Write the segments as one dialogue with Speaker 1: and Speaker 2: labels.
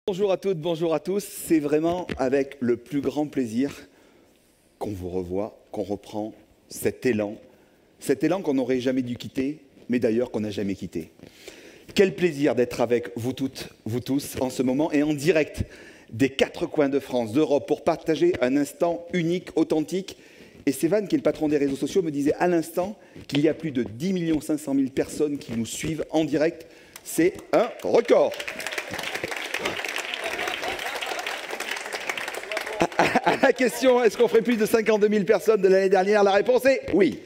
Speaker 1: Bonjour à toutes, bonjour à tous. C'est vraiment avec le plus grand plaisir qu'on vous revoit, qu'on reprend cet élan qu'on n'aurait jamais dû quitter, mais d'ailleurs qu'on n'a jamais quitté. Quel plaisir d'être avec vous toutes, vous tous, en ce moment et en direct des quatre coins de France, d'Europe, pour partager un instant unique, authentique. Et Sévan, qui est le patron des réseaux sociaux, me disait à l'instant qu'il y a plus de 10 500 000 personnes qui nous suivent en direct. C'est un record. À la question, est-ce qu'on ferait plus de 52 000 personnes de l'année dernière? La réponse est oui.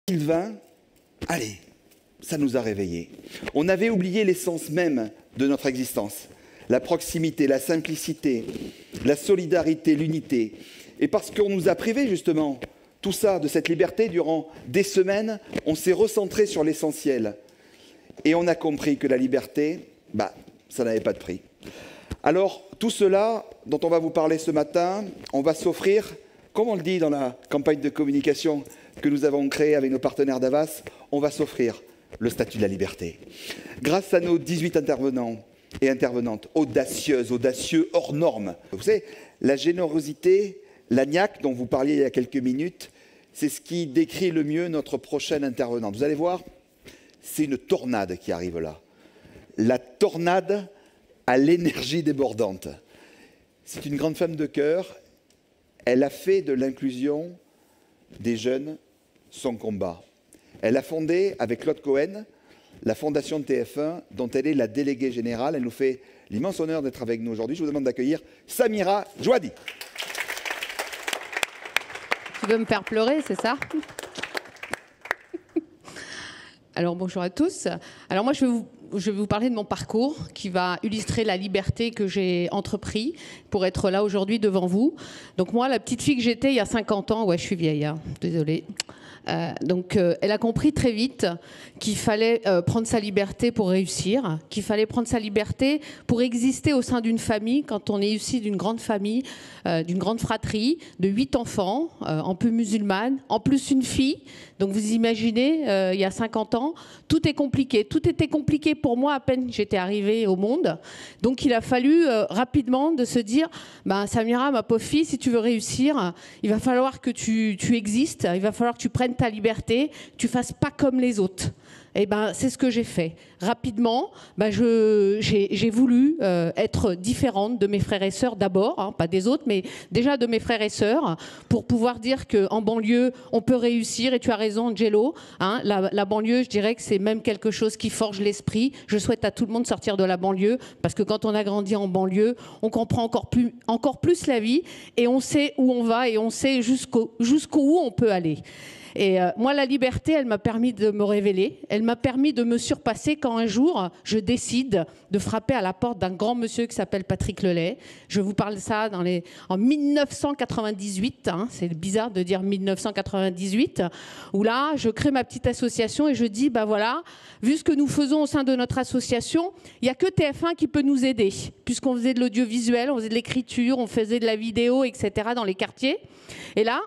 Speaker 1: En 2020, allez, ça nous a réveillés. On avait oublié l'essence même de notre existence. La proximité, la simplicité, la solidarité, l'unité. Et parce qu'on nous a privés justement, tout ça, de cette liberté, durant des semaines, on s'est recentré sur l'essentiel. Et on a compris que la liberté, ça n'avait pas de prix. Alors, tout cela dont on va vous parler ce matin, on va s'offrir, comme on le dit dans la campagne de communication que nous avons créée avec nos partenaires d'Avas, on va s'offrir le statut de la liberté. Grâce à nos 18 intervenants et intervenantes audacieuses, audacieux, hors normes. Vous savez, la générosité, l'agnac dont vous parliez il y a quelques minutes, c'est ce qui décrit le mieux notre prochaine intervenante. Vous allez voir, c'est une tornade qui arrive là. La tornade à l'énergie débordante. C'est une grande femme de cœur. Elle a fait de l'inclusion des jeunes son combat. Elle a fondé, avec Claude Cohen, la fondation de TF1, dont elle est la déléguée générale. Elle nous fait l'immense honneur d'être avec nous aujourd'hui. Je vous demande d'accueillir Samira Jouadi.
Speaker 2: Tu veux me faire pleurer, c'est ça? Alors bonjour à tous. Alors moi je vais vous parler de mon parcours qui va illustrer la liberté que j'ai entrepris pour être là aujourd'hui devant vous. Donc moi, la petite fille que j'étais il y a 50 ans, ouais je suis vieille, hein, désolée. Elle a compris très vite qu'il fallait prendre sa liberté pour réussir, qu'il fallait prendre sa liberté pour exister au sein d'une famille, quand on est issu d'une grande famille, d'une grande fratrie, de 8 enfants, en peu musulmane, en plus une fille. Donc vous imaginez, il y a 50 ans, tout est compliqué. Tout était compliqué pour moi à peine j'étais arrivée au monde. Donc il a fallu rapidement de se dire, Samira, ma pauvre fille, si tu veux réussir, il va falloir que tu existes, il va falloir que tu prennes ta liberté, tu fasses pas comme les autres. Et c'est ce que j'ai fait. Rapidement, j'ai voulu être différente de mes frères et sœurs d'abord, hein, pas des autres, mais déjà de mes frères et sœurs, pour pouvoir dire qu'en banlieue, on peut réussir. Et tu as raison, Angelo, hein, la banlieue, je dirais que c'est même quelque chose qui forge l'esprit. Je souhaite à tout le monde de sortir de la banlieue, parce que quand on a grandi en banlieue, on comprend encore plus la vie, et on sait où on va, et on sait jusqu'où on peut aller. Et moi, la liberté, elle m'a permis de me révéler. Elle m'a permis de me surpasser quand un jour, je décide de frapper à la porte d'un grand monsieur qui s'appelle Patrick Lelay. Je vous parle de ça en 1998. Hein, c'est bizarre de dire 1998. Où là, je crée ma petite association et je dis, voilà, vu ce que nous faisons au sein de notre association, il n'y a que TF1 qui peut nous aider. Puisqu'on faisait de l'audiovisuel, on faisait de l'écriture, on faisait de la vidéo, etc. dans les quartiers. Et là,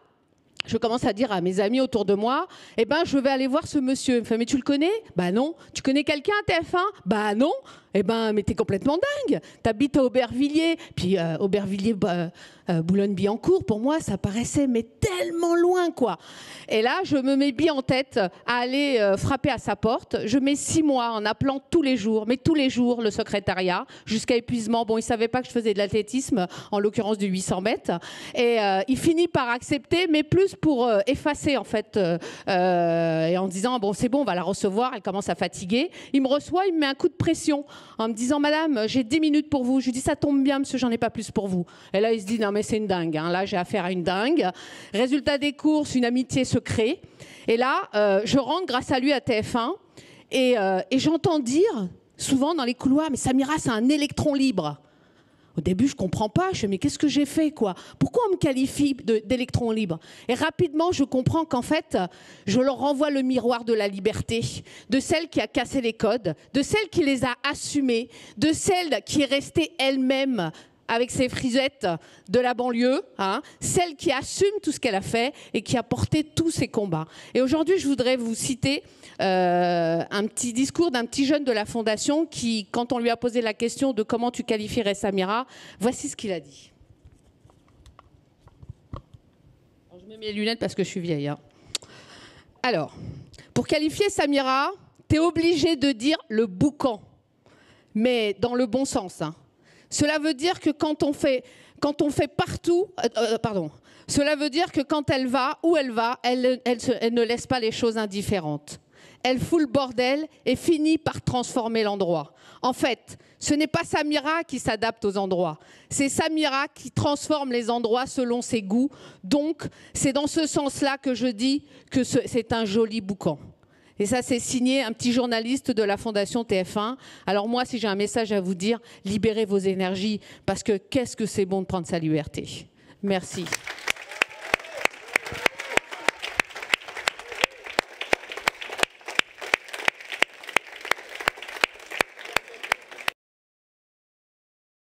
Speaker 2: je commence à dire à mes amis autour de moi, je vais aller voir ce monsieur. Il me fait, mais tu le connais? Non. Tu connais quelqu'un à TF1? Non. Mais t'es complètement dingue. T'habites à Aubervilliers. Puis Aubervilliers, Boulogne-Billancourt, pour moi, ça paraissait mais tellement loin, quoi. Et là, je me mets bien en tête à aller frapper à sa porte. Je mets 6 mois en appelant tous les jours, le secrétariat, jusqu'à épuisement. Bon, il savait pas que je faisais de l'athlétisme, en l'occurrence du 800 mètres. Et il finit par accepter, mais plus pour effacer, en fait. Et en disant, c'est bon, on va la recevoir. Elle commence à fatiguer. Il me reçoit, il me met un coup de pression en me disant, madame, j'ai 10 minutes pour vous. Je lui dis, ça tombe bien, monsieur, j'en ai pas plus pour vous. Et là, il se dit, non, mais c'est une dingue. Hein. Là, j'ai affaire à une dingue. Résultat des courses, une amitié se crée. Et là, je rentre grâce à lui à TF1. Et j'entends dire souvent dans les couloirs, mais Samira, c'est un électron libre. Au début, je ne comprends pas. Je me dis, mais qu'est-ce que j'ai fait, quoi? Pourquoi on me qualifie d'électron libre? Et rapidement, je comprends qu'en fait, je leur renvoie le miroir de la liberté, de celle qui a cassé les codes, de celle qui les a assumés, de celle qui est restée elle-même avec ses frisettes de la banlieue, hein, celle qui assume tout ce qu'elle a fait et qui a porté tous ses combats. Et aujourd'hui, je voudrais vous citer un petit discours d'un petit jeune de la Fondation qui, quand on lui a posé la question de comment tu qualifierais Samira, voici ce qu'il a dit. Alors, je mets mes lunettes parce que je suis vieille. Hein. Alors, pour qualifier Samira, tu es obligé de dire le boucan, mais dans le bon sens. Hein. Cela veut dire que quand on fait partout... Cela veut dire que quand elle va, où elle va, elle ne laisse pas les choses indifférentes. Elle fout le bordel et finit par transformer l'endroit. En fait, ce n'est pas Samira qui s'adapte aux endroits, c'est Samira qui transforme les endroits selon ses goûts. Donc, c'est dans ce sens-là que je dis que c'est un joli boucan. Et ça, c'est signé un petit journaliste de la Fondation TF1. Alors moi, si j'ai un message à vous dire, libérez vos énergies, parce que qu'est-ce que c'est bon de prendre sa liberté. Merci.